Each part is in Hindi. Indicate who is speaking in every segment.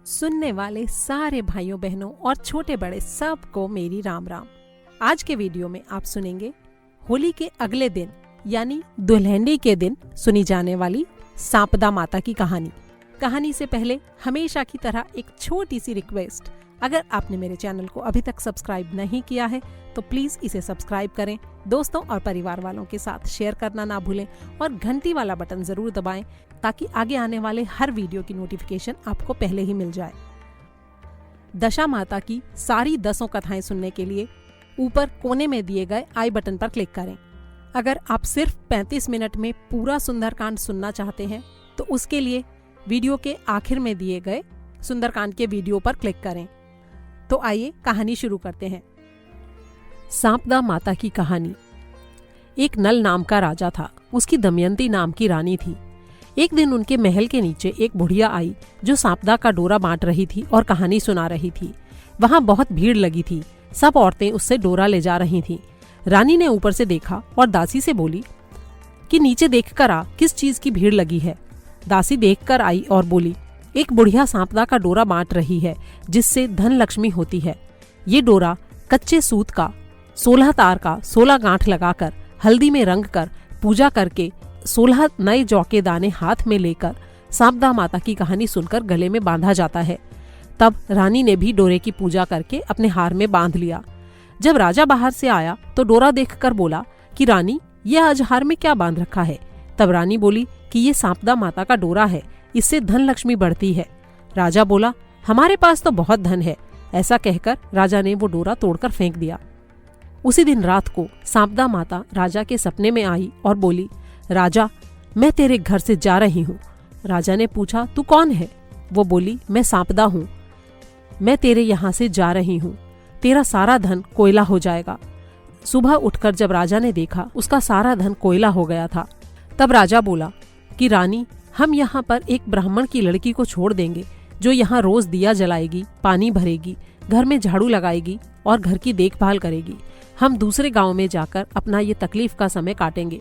Speaker 1: सुनने वाले सारे भाइयों बहनों और छोटे बड़े सबको मेरी राम राम। आज के वीडियो में आप सुनेंगे होली के अगले दिन यानी दुल्हनडी के दिन सुनी जाने वाली सांपदा माता की कहानी। कहानी से पहले हमेशा की तरह एक छोटी सी रिक्वेस्ट, अगर आपने मेरे चैनल को अभी तक सब्सक्राइब नहीं किया है तो प्लीज इसे सब्सक्राइब करें, दोस्तों और परिवार वालों के साथ शेयर करना ना भूलें और घंटी वाला बटन जरूर दबाएं ताकि आगे आने वाले हर वीडियो की नोटिफिकेशन आपको पहले ही मिल जाए। दशा माता की सारी 10 कथाएं सुनने के लिए ऊपर कोने में दिए गए आई बटन पर क्लिक करें। अगर आप सिर्फ 35 मिनट में पूरा सुंदरकांड सुनना चाहते हैं तो उसके लिए वीडियो के आखिर में दिए गए सुंदरकांड के वीडियो पर क्लिक करें। तो आइए कहानी शुरू करते हैं। सांपदा माता की कहानी। एक नल नाम का राजा था, उसकी दमयंती नाम की रानी थी। एक दिन उनके महल के नीचे एक बुढ़िया आई जो सांपदा का डोरा बांट रही थी और कहानी सुना रही थी। वहां बहुत भीड़ लगी थी, सब औरतें उससे डोरा ले जा रही थीं। रानी ने ऊपर से देखा और दासी से बोली कि नीचे देखकर आ, किस चीज की भीड़ लगी है। दासी देखकर आई और बोली, एक बुढ़िया सांपदा का डोरा बांट रही है जिससे धन लक्ष्मी होती है। ये डोरा कच्चे सूत का 16 तार का 16 गांठ लगाकर हल्दी में रंग कर पूजा करके 16 नए जौ के दाने हाथ में लेकर सांपदा माता की कहानी सुनकर गले में बांधा जाता है। तब रानी ने भी डोरे की पूजा करके अपने हार में बांध लिया। जब राजा बाहर से आया तो डोरा देखकर बोला कि रानी, ये आज हार में क्या बांध रखा है। तब रानी बोली कि ये सांपदा माता का डोरा है, इससे धन लक्ष्मी बढ़ती है। राजा बोला, हमारे पास तो बहुत धन है। ऐसा कहकर राजा ने वो डोरा तोड़कर फेंक दिया। उसी दिन रात को सांपदा माता राजा के सपने में आई और बोली, राजा, मैं तेरे घर से जा रही हूँ। राजा ने पूछा, तू कौन है? वो बोली, मैं सांपदा हूँ। मैं तेरे यहाँ से जा रही हूँ, तेरा सारा धन कोयला हो जाएगा। सुबह उठकर जब राजा ने देखा उसका सारा धन कोयला हो गया था। तब राजा बोला कि रानी, हम यहाँ पर एक ब्राह्मण की लड़की को छोड़ देंगे जो यहाँ रोज दिया जलाएगी, पानी भरेगी, घर में झाड़ू लगाएगी और घर की देखभाल करेगी। हम दूसरे गांव में जाकर अपना ये तकलीफ का समय काटेंगे।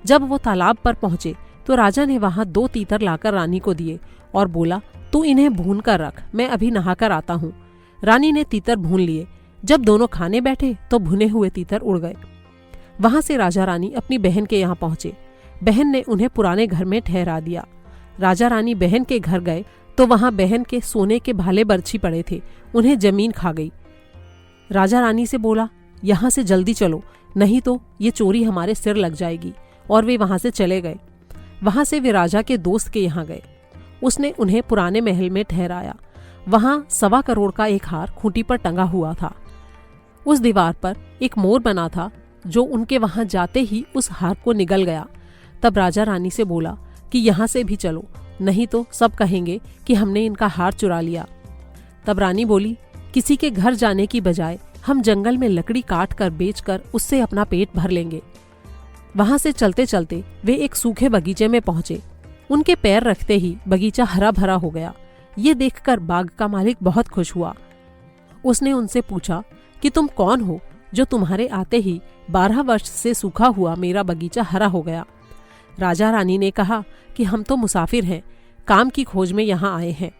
Speaker 1: जब वो तालाब पर पहुंचे तो राजा ने वहां 2 तीतर लाकर रानी को दिए और बोला, तू इन्हें भून कर रख, मैं अभी नहाकर आता हूँ। रानी ने तीतर भून लिए। जब दोनों खाने बैठे तो भुने हुए तीतर उड़ गए। वहां से राजा रानी अपनी बहन के यहाँ पहुंचे। बहन ने उन्हें पुराने घर में ठहरा दिया। राजा रानी बहन के घर गए तो वहां बहन के सोने के भाले बरछी पड़े थे, उन्हें जमीन खा गई। राजा रानी से बोला, यहाँ से जल्दी चलो, नहीं तो ये चोरी हमारे सिर लग जाएगी। और वे वहां से चले गए। वहां से वे राजा के दोस्त के यहाँ गए। उसने उन्हें पुराने महल में ठहराया। वहां 1.25 करोड़ का एक हार खूंटी पर टंगा हुआ था। उस दीवार पर एक मोर बना था जो उनके वहां जाते ही उस हार को निगल गया। तब राजा रानी से बोला कि यहाँ से भी चलो, नहीं तो सब कहेंगे कि हमने इनका हार चुरा लिया। तब रानी बोली, किसी के घर जाने की बजाय हम जंगल में लकड़ी काट कर बेचकर उससे अपना पेट भर लेंगे। वहां से चलते चलते वे एक सूखे बगीचे में पहुंचे। उनके पैर रखते ही बगीचा हरा भरा हो गया। ये देखकर बाग का मालिक बहुत खुश हुआ। उसने उनसे पूछा कि तुम कौन हो जो तुम्हारे आते ही 12 वर्ष से सूखा हुआ मेरा बगीचा हरा हो गया। राजा रानी ने कहा कि हम तो मुसाफिर हैं, काम की खोज में यहाँ आए हैं।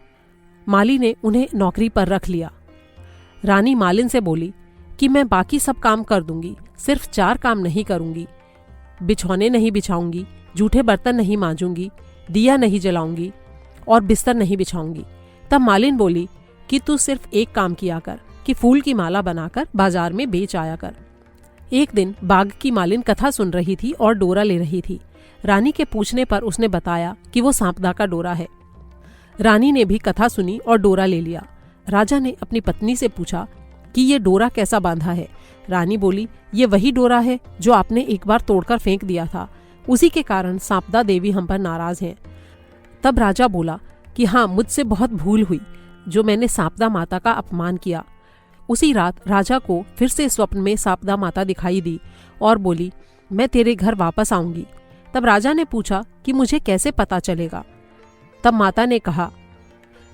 Speaker 1: माली ने उन्हें नौकरी पर रख लिया। रानी मालिन से बोली कि मैं बाकी सब काम कर दूंगी, सिर्फ 4 काम नहीं करूंगी। बिछौने नहीं बिछाऊंगी, जूठे बर्तन नहीं मांजूंगी, दिया नहीं जलाऊंगी और बिस्तर नहीं बिछाऊंगी। तब मालिन बोली कि तू सिर्फ एक काम किया कर कि फूल की माला बनाकर बाजार में बेच आया कर। एक दिन बाग की मालिन कथा सुन रही थी और डोरा ले रही थी। रानी के पूछने पर उसने बताया कि वो सांपदा का डोरा है। रानी ने भी कथा सुनी और डोरा ले लिया। राजा ने अपनी पत्नी से पूछा कि ये डोरा कैसा बांधा है। रानी बोली, ये वही डोरा है जो आपने एक बार तोड़कर फेंक दिया था, उसी के कारण सांपदा देवी हम पर नाराज हैं। तब राजा बोला कि हाँ, मुझसे बहुत भूल हुई जो मैंने सांपदा माता का अपमान किया। उसी रात राजा को फिर से स्वप्न में सांपदा माता दिखाई दी और बोली, मैं तेरे घर वापस आऊंगी। तब राजा ने पूछा कि मुझे कैसे पता चलेगा। तब माता ने कहा,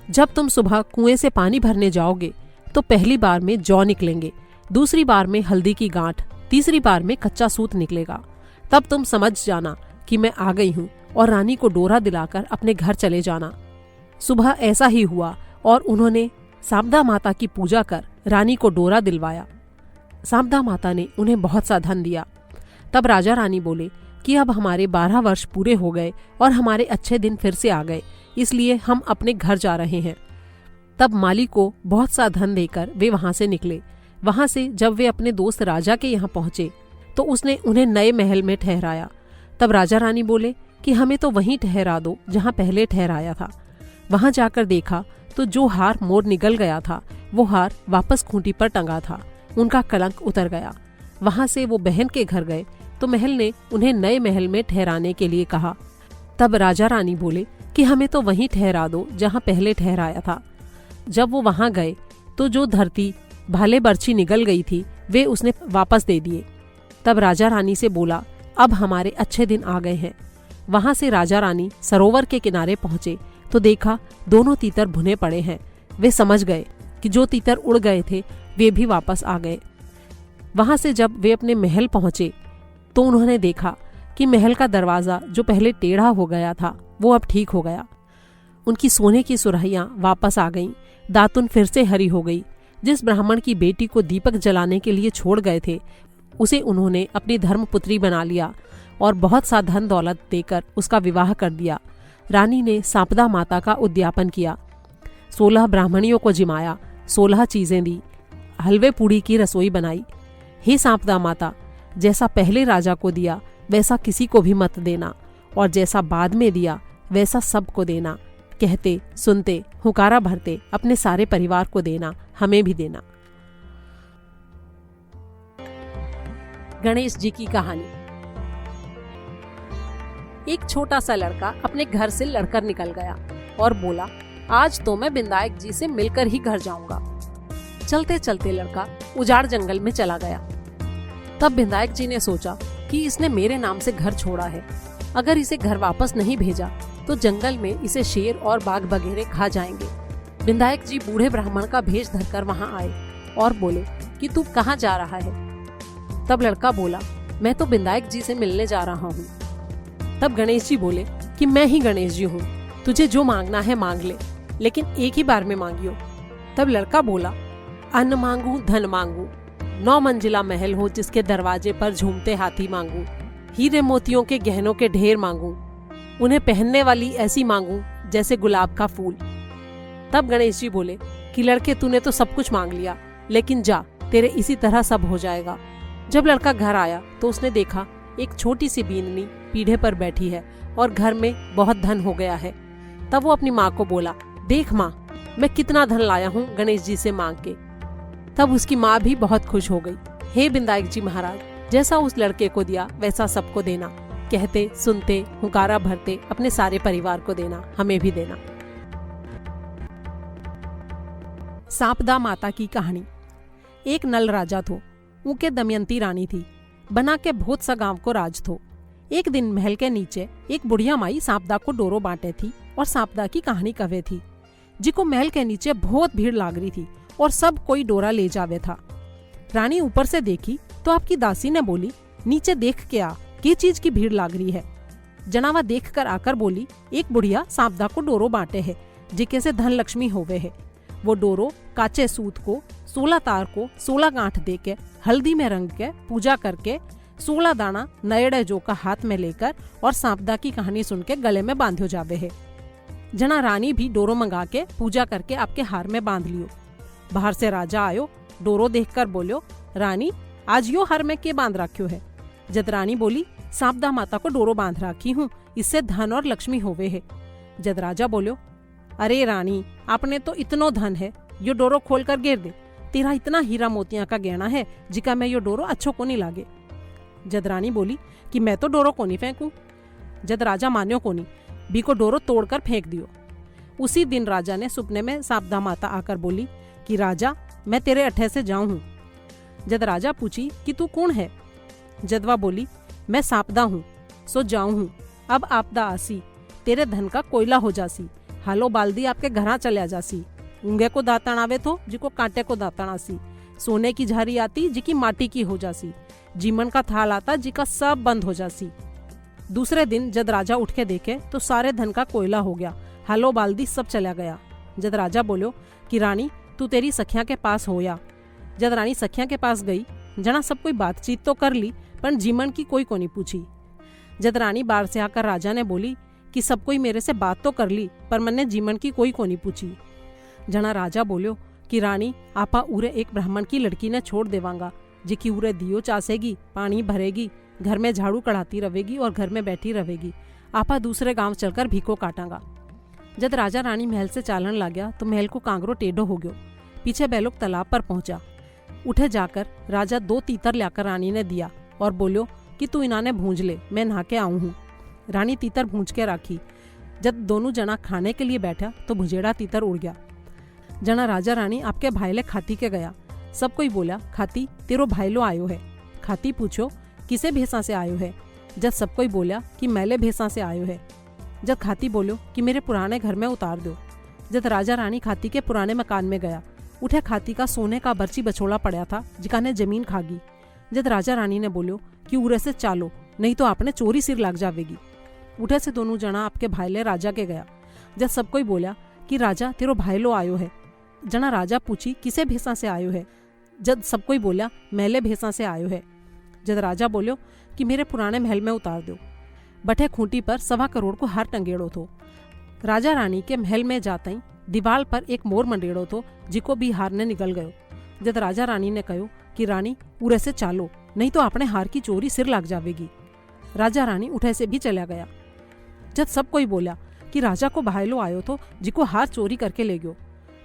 Speaker 1: जब तुम सुबह कुएं से पानी भरने जाओगे तो पहली बार में जौ निकलेंगे, दूसरी बार में हल्दी की गांठ, तीसरी बार में कच्चा सूत निकलेगा। तब तुम समझ जाना कि मैं आ गई हूँ और रानी को डोरा दिलाकर अपने घर चले जाना। सुबह ऐसा ही हुआ और उन्होंने सापदा माता की पूजा कर रानी को डोरा दिलवाया। सापदा माता ने उन्हें बहुत सा धन दिया। तब राजा रानी बोले कि अब हमारे 12 वर्ष पूरे हो गए और हमारे अच्छे दिन फिर से आ गए, इसलिए हम अपने घर जा रहे हैं। तब माली को बहुत सा धन देकर वे वहां से निकले। वहां से जब वे अपने दोस्त राजा के यहाँ पहुंचे तो उसने उन्हें नए महल में ठहराया। तब राजा रानी बोले कि हमें तो वहीं ठहरा दो जहाँ पहले ठहराया था। वहां जाकर देखा तो जो हार मोड़ निगल गया था वो हार वापस खूंटी पर टंगा था। उनका कलंक उतर गया। वहां से वो बहन के घर गए तो महल ने उन्हें नए महल में ठहराने के लिए कहा। तब राजा रानी बोले कि हमें तो वहीं ठहरा दो जहाँ पहले ठहराया था। जब वो वहां गए तो जो धरती भाले बर्छी निगल गई थी वे उसने वापस दे दिए। तब राजा रानी से बोला, अब हमारे अच्छे दिन आ गए हैं। वहां से राजा रानी सरोवर के किनारे पहुंचे तो देखा दोनों तीतर भुने पड़े हैं। वे समझ गए कि जो तीतर उड़ गए थे वे भी वापस आ गए। वहां से जब वे अपने महल पहुंचे तो उन्होंने देखा कि महल का दरवाजा जो पहले टेढ़ा हो गया था वो अब ठीक हो गया। उनकी सोने की सुराहियां वापस आ गईं। दातुन फिर से हरी हो गई। जिस ब्राह्मण की बेटी को दीपक जलाने के लिए छोड़ गए थे उसे उन्होंने अपनी धर्मपुत्री बना लिया और बहुत सा धन दौलत देकर उसका विवाह कर दिया। रानी ने सापदा माता का उद्यापन किया। 16 ब्राह्मणियों को जिमाया, 16 चीजें दी, हलवे पूड़ी की रसोई बनाई। हे सापदा माता, जैसा पहले राजा को दिया वैसा किसी को भी मत देना, और जैसा बाद में दिया वैसा सबको देना। कहते सुनते हुकारा भरते अपने सारे परिवार को देना, हमें भी देना। गणेश जी की कहानी। एक छोटा सा लड़का अपने घर से लड़कर निकल गया और बोला, आज तो मैं विनायक जी से मिलकर ही घर जाऊंगा। चलते चलते लड़का उजाड़ जंगल में चला गया। तब विनायक जी ने सोचा कि इसने मेरे नाम से घर छोड़ा है, अगर इसे घर वापस नहीं भेजा तो जंगल में इसे शेर और बाघ वगैरह खा जाएंगे। विनायक जी बूढ़े ब्राह्मण का भेष धरकर वहां आए और बोले कि तू कहाँ जा रहा है। तब लड़का बोला, मैं तो विनायक जी से मिलने जा रहा हूँ। तब गणेश जी बोले कि मैं ही गणेश जी हूँ, तुझे जो मांगना है मांग ले, लेकिन एक ही बार में मांगियो। तब लड़का बोला, अन्न मांगू धन मांगू, 9 मंजिला महल हो जिसके दरवाजे पर झूमते हाथी मांगू, हीरे मोतियों के गहनों के ढेर मांगू, उन्हें पहनने वाली ऐसी मांगू जैसे गुलाब का फूल। तब गणेश जी बोले कि लड़के तूने तो सब कुछ मांग लिया, लेकिन जा, तेरे इसी तरह सब हो जाएगा। जब लड़का घर आया तो उसने देखा एक छोटी सी बीननी पीढ़े पर बैठी है और घर में बहुत धन हो गया है। तब वो अपनी माँ को बोला, देख माँ, मैं कितना धन लाया हूँ गणेश जी से मांग के। तब उसकी माँ भी बहुत खुश हो गई। हे विनायक जी महाराज, जैसा उस लड़के को दिया वैसा सबको देना। कहते सुनते हुकारा भरते अपने सारे परिवार को देना, हमें भी देना। सापदा माता की कहानी। एक नल राजा थो, उनके दमयंती रानी थी। बना के बहुत सा गांव को राज थो। एक दिन महल के नीचे एक बुढ़िया माई सापदा को डोरो बांटे थी और सापदा की कहानी कहे थी, जिको महल के नीचे बहुत भीड़ लाग रही थी और सब कोई डोरा ले जावे था। रानी ऊपर से देखी तो आपकी दासी ने बोली, नीचे देख के आ, किस चीज की भीड़ लाग रही है। जनावा देख कर आकर बोली, एक बुढ़िया सापदा को डोरो बांटे है, जिके से धन लक्ष्मी होवे है। वो डोरो काचे सूत को 16 तार को 16 गांठ दे के हल्दी में रंग के पूजा करके 16 दाना नयड़े जो का हाथ में लेकर और सापदा की कहानी सुन के गले में बांधो जावे है। जना रानी भी डोरो मंगा के पूजा करके आपके हार में बांध लियो। बाहर से राजा आयो, डोरो देखकर बोलियो, रानी आज यो हार में के बांध रखियो है। जद रानी बोली, सापदा माता को डोरो बांध रखी हूँ, इससे धन और लक्ष्मी होवे है। जद राजा बोलियो, अरे रानी, आपने तो इतनो धन है, यो डोरो खोल कर गिर दे। तेरा इतना हीरा मोतिया का गहना है जिका मैं यो डोरो अच्छो को नहीं लागे। जद रानी बोली कि मैं तो डोरो को नहीं फेंकू। जद राजा मान्यो को नहीं, बी को डोरो तोड़कर फेंक दियो। उसी दिन राजा ने सपने में सापदा माता आकर बोली कि राजा, मैं तेरे अठे से जाऊं हूँ। जद राजा पूछी कि तू कौन है। जदवा बोली, मैं सापदा हूँ, सो जाऊं हूँ। अब आपदा आसी, तेरे धन का कोयला हो जासी। हालो बाल्दी आपके घरा चले जासी। ऊंगे को दातन आवे तो जिको कांटे को दातन आसी। सोने की झारी आती जिकी माटी की हो जासी। जीमन का थाल आता जिका सब बंद हो जासी। दूसरे दिन जब राजा उठ के देखे तो सारे धन का कोयला हो गया, हालो बाल्दी सब चला गया। जद राजा बोलो कि रानी तू तेरी सखिया के पास होया। जद रानी सखिया के पास गई, जना सब कोई बातचीत तो कर ली पर जीवन की कोई कोनी पूछी। जद रानी बाहर से आकर राजा ने बोली कि सब कोई मेरे से बात तो कर ली पर मैंने जीवन की कोई कोनी पूछी। जना राजा बोलो कि रानी आपा उरे एक ब्राह्मण की लड़की ने छोड़ देवांगा, जिकी उरे दियो चासेगी, पानी भरेगी, घर में झाड़ू कढ़ाती रहेगी और घर में बैठी रहेगी। आपा दूसरे गांव चलकर भीको काटांगा। जब राजा रानी महल से चालन लग गया तो महल को कांगरो टेढ़ो हो गयो। पीछे बैलोक तालाब पर पहुंचा। उठे जाकर राजा 2 तीतर लाकर रानी ने दिया और बोलो कि तू इन्हाने भूंज ले, मैं नहा के आऊं हूँ। रानी तीतर भूंज के राखी। जब दोनों जना खाने के लिए बैठा तो भुजेड़ा तीतर उड़ गया। जना राजा रानी आपके भाईले खाती के गया। सब कोई बोला खाती तेरो भाईलो आयो है। खाती पूछो किसे भेसा से आयो है। जब सब कोई बोला कि मैले भेसा से आयो है। जब खाती बोलो कि मेरे पुराने घर में उतार दो। जब राजा रानी खाती के पुराने मकान में गया, उठे खाती का सोने का बर्ची बछोड़ा पड़ा था जिका ने जमीन खागी। जब राजा रानी ने बोलो कि उरे से चालो नहीं तो आपने चोरी सिर लग जावेगी। उठे से दोनों जना आपके भाईले राजा के गया। जब सब कोई बोला कि राजा तेरो भाईलो आयो है। जना राजा पूछी किसे भेसा से आयो है। जब सब कोई बोला मैले भेसा से आयो है। जब राजा बोलो कि मेरे पुराने महल में उतार दो। बठे खूंटी पर 1.25 करोड़ को हार टंगेड़ो थो। राजा रानी के महल में जाते ही दीवार पर एक मोर मंडेड़ो थो जिको भी हार ने निकल गयो। जब राजा रानी ने कहो कि रानी उरे से चालो नहीं तो अपने हार की चोरी सिर लग जावेगी। राजा रानी उठे से भी चला गया। जब सब कोई बोला कि राजा को भाईलो आयो थो जिको हार चोरी करके ले गयो।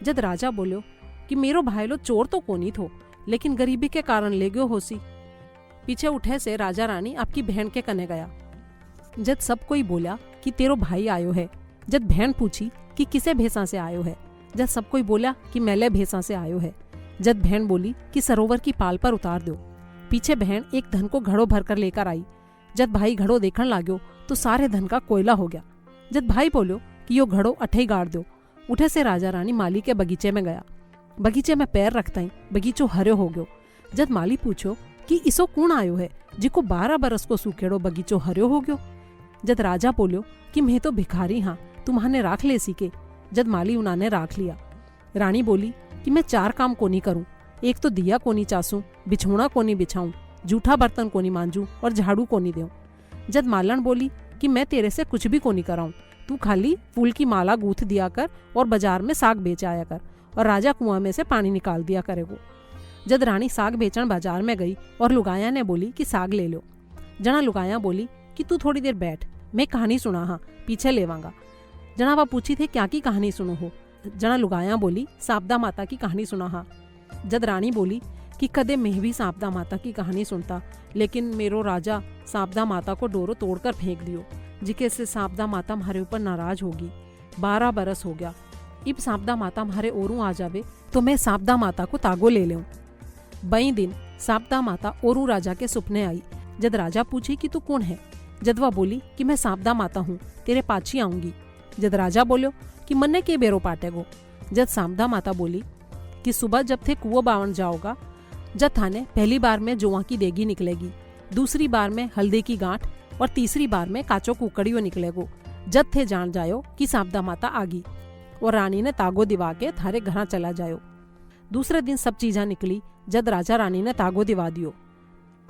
Speaker 1: जब राजा बोलो कि मेरो भाईलो चोर तो कोनी थो लेकिन गरीबी के कारण ले गयो होसी। पीछे उठे से राजा रानी आपकी बहन के कने गया। जब सब कोई बोला कि तेरो भाई आयो है। जब बहन पूछी कि किसे भेसा से आयो है। जब सब कोई बोला कि मैले भेसा से आयो है। जब बहन बोली कि सरोवर की पाल पर उतार दो। पीछे बहन एक धन को घड़ो भर कर लेकर आई। जब भाई घड़ो देखने लागो तो सारे धन का कोयला हो गया। जब भाई बोलो कि यो घड़ो अठे ही गाड़ दो। उठे से राजा रानी माली के बगीचे में गया। बगीचे में पैर रखता ही बगीचो हरो हो गयो। जब माली पूछो कि इसो कौन आयो है जिको 12 बरस को सूखेड़ो बगीचो हरो हो गयो। जब राजा बोलो कि मैं तो भिखारी हाँ, तुम्हाने राख ले सीके। जब माली उन्होंने राख लिया। रानी बोली कि मैं 4 काम कोनी करूं, एक तो दिया कोनी चासूं, बिछोना कोनी बिछाऊं, जूठा बर्तन कोनी मांजूं और झाड़ू कोनी देऊं। जब मालन बोली कि मैं तेरे से कुछ भी कोनी कराऊं, तू खाली फूल की माला गूंथ दिया कर और बाजार में साग बेच आया कर और राजा कुआं में से पानी निकाल दिया करेगो। जब रानी साग बेचन बाजार में गई और लुगाया ने बोली कि साग ले लो। जना लुगाया बोली कि तू थोड़ी देर बैठ, मैं कहानी सुना हाँ, पीछे लेवांगा। जना वह पूछी थे क्या की कहानी सुनो हो। जना लुगाया बोली साबदा माता की कहानी सुना हाँ। जद रानी बोली कि कदे मैं भी साबदा माता की कहानी सुनता, लेकिन मेरो राजा साबदा माता को डोरो तोड़कर फेंक दियो, जिके से साबदा माता हमारे ऊपर नाराज होगी। 12 बरस हो गया, इब साबदा माता हमारे ओरू आ जावे तो मैं साबदा माता को तागो ले लूं। बई दिन साबदा माता ओरू राजा के सुपने आई। जद राजा पूछी कि तू कौन है। जद वह बोली कि मैं साबदा माता हूँ, तेरे पाछी आऊंगी। जद राजा बोलो कि मन्ने के बेरो पाटेगो। जद साबदा माता बोली कि सुबह जब थे कुओं बावन जाओगा, जब थाने पहली बार में जोआ की देगी निकलेगी, दूसरी बार में हल्दी की गांठ और तीसरी बार में काचो कुकड़ियों निकलेगो। जद थे जान जायो कि साबदा माता आगी और रानी ने तागो दिवा के थारे घर चला जायो। दूसरे दिन सब चीजा निकली। जद राजा रानी ने तागो दिवा दियो।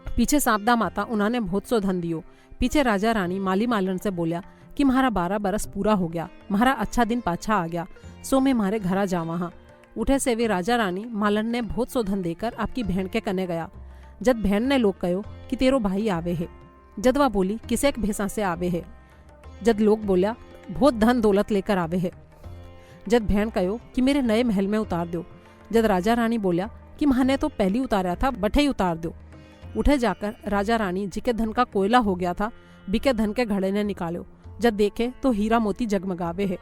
Speaker 1: पीछे साबदा माता उन्होंने बहुत सो धन दियो। पीछे राजा रानी माली मालन से बोलिया कि म्हारा 12 बरस पूरा हो गया, म्हारा अच्छा दिन पाछा आ गया, सो मैं म्हारे घरा जावा हाँ। उठे से वे राजा रानी मालन ने बहुत सो धन देकर आपकी बहन के कने गया। जब बहन ने लोग कहो कि तेरो भाई आवे है। जद वह बोली किसे एक भेसा से आवे है। जद लोग बोलिया बहुत धन दौलत लेकर आवे है। जद बहन कहो कि मेरे नए महल में उतार दो। जद राजा रानी बोलिया कि माने तो पहली उतारा था, बठे ही उतार दो। उठे जाकर राजा रानी जी के धन का कोयला हो गया था, बिके धन के घड़े ने निकालो। जब देखे तो हीरा मोती जगमगावे है।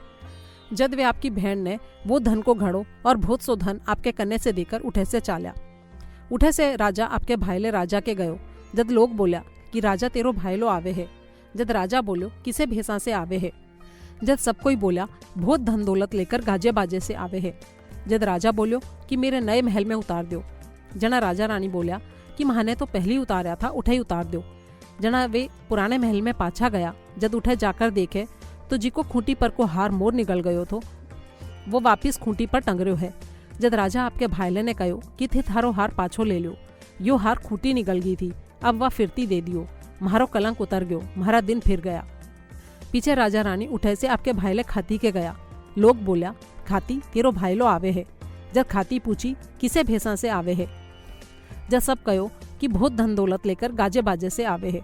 Speaker 1: जद वे आपकी बहन ने वो धन को घड़ो और बहुत सो धन आपके कन्ने से देकर उठे से चाल्या। उठे से राजा आपके भाईले राजा के गयो। जद लोग बोलिया कि राजा तेरो भाईलो आवे है। जद राजा बोलो किसे भेसा से आवे है। जद सब कोई बोला बहुत धन दौलत लेकर गाजे बाजे से आवे है। जद राजा बोलो कि मेरे नए महल में उतार दो। जना राजा रानी बोलिया कि माने तो पहली उतारा था, उठे ही उतार दो। जना वे पुराने महल में पाछा गया। जद उठे जाकर देखे तो जी को खूंटी पर को हार मोर निकल गयो थो। वो वापिस खूंटी पर टंग रह्यो है। जद राजा आपके भाईले ने कहो कि थे थारो हार पाछो ले लो। यो हार खूंटी निकल गई थी, अब वह फिरती दे दियो। म्हारो कलंक उतर गयो, म्हारा दिन फिर गया। पीछे राजा रानी उठे से आपके भाईले खाती के गया। लोग बोल्या, खाती तेरो भाईलो आवे है। जब खाती पूछी किसे भेसा से आवे है। जब सब कहो कि बहुत धन दौलत लेकर गाजे बाजे से आवे है।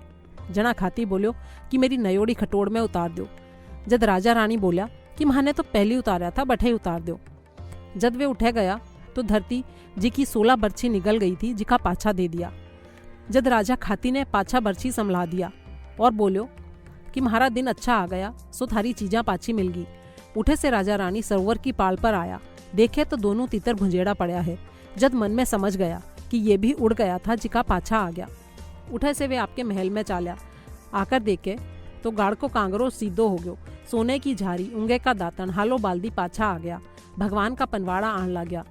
Speaker 1: जना खाती बोलो कि मेरी नयोड़ी खटोड़ में उतार दो। जद राजा रानी बोल्या कि माने तो पहले उतारा था, बठे उतार दो। जद वे उठे गया तो धरती जी की 16 बर्छी निकल गई थी, जिका पाछा दे दिया। जद राजा खाती ने पाछा बर्छी संभला दिया और बोलो कि म्हारा दिन अच्छा आ गया, सो थारी चीजा पाछी मिल गई। उठे से राजा रानी सरोवर की पाल पर आया, देखे तो दोनों तीतर भुंजेड़ा पड़ा है। जद मन में समझ गया कि ये भी उड़ गया था, जिका पाछा आ गया। उठे से वे आपके महल में चाल्या। आकर देखे तो गाड़ को कांगरो सीधो हो गयो। सोने की झारी, उंगे का दातन, हालो बाल्दी पाछा आ गया। भगवान का पनवाड़ा आन लग गया।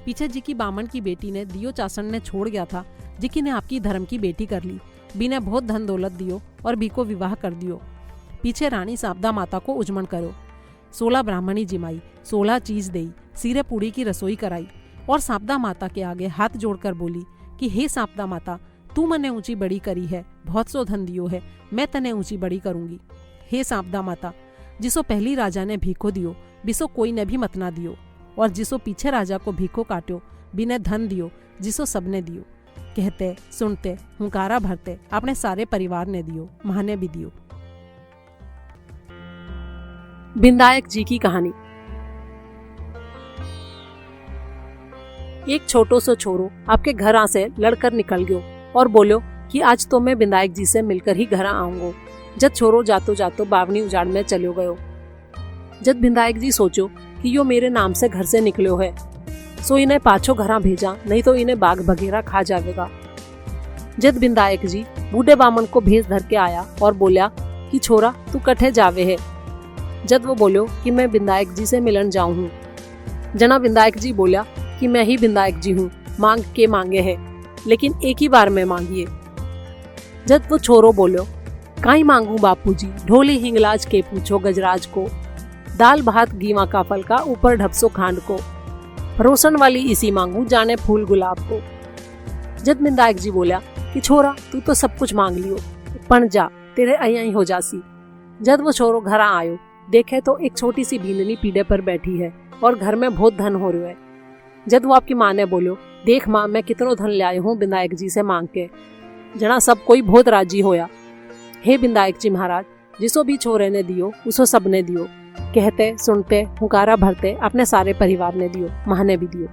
Speaker 1: पीछे जी की बामन की बेटी ने दियो चासन ने छोड़ गया था, जिकी ने आपकी धर्म की बेटी कर ली। बी ने बहुत धन दौलत दियो और बी को विवाह कर दियो। पीछे रानी सापदा माता को उजमन करो। 16 ब्राह्मणी जिमाई, 16 चीज देई, सीरे पूड़ी की रसोई कराई और सापदा माता के आगे हाथ जोड़कर बोली कि हे सापदा माता, तू मने ऊंची बड़ी करी है, बहुत सो धन दियो है, मैं तने ऊंची बड़ी करूंगी। हे सापदा माता, जिसो पहली राजा ने भीखो दियो, बिसो कोई ने भी मत ना दियो, और जिसो पीछे राजा को भीखो काट्यो, बिने धन दियो, जिसो सबने दियो। कहते सुनते हुंकारा भरते अपने सारे परिवार ने दियो, महाने भी दियो। बिंदायक जी की कहानी। एक छोटो सो छोरो आपके घर से लड़कर निकल गयो और बोलो कि आज तो मैं बिंदायक जी से मिलकर ही घर आऊंगो। जद छोरो जातो जातो बावनी उजाड़ में चलो गयो। जद बिंदायक जी सोचो कि यो मेरे नाम से घर से निकलो है, सो इन्हें पाछो घरा भेजा, नहीं तो इन्हें बाघ बघेरा खा जाएगा। जद बिंदायक जी बूढ़े बामन को भेज धर के आया और बोला कि छोरा तू कठे जावे है। जद वो बोलो कि मैं बिंदायक जी से मिलन जाऊं हूँ। जना बिंदायक जी बोला कि मैं ही बिंदायक जी हूँ, मांग के मांगे है, लेकिन एक ही बार में मांगिए। जद वो छोरो बोलो, काई मांगू बापूजी, ढोली हिंगलाज के पूछो गजराज को, दाल भात गीवा का फल का ऊपर ढपसो खांड को, रोशन वाली इसी मांगू जाने फूल गुलाब को। जद बिंदायक जी बोला कि छोरा तू तो सब कुछ मांग लियो, पण जा तेरे अया ही हो जासी। जद वो छोरो घर आयो, देखे तो एक छोटी सी बींदनी पीढ़े पर बैठी है और घर में बहुत धन हो रहा है। जद वो आपकी माँ ने बोलो, देख माँ मैं कितनो धन ले आयो हूँ बिंदायक जी से मांग के। जना सब कोई बहुत राजी होया। हे बिंदायक जी महाराज, जिसो भी छोरे ने दियो उसो सबने दियो। कहते सुनते हुंकारा भरते अपने सारे परिवार ने दियो, माँ ने भी दियो।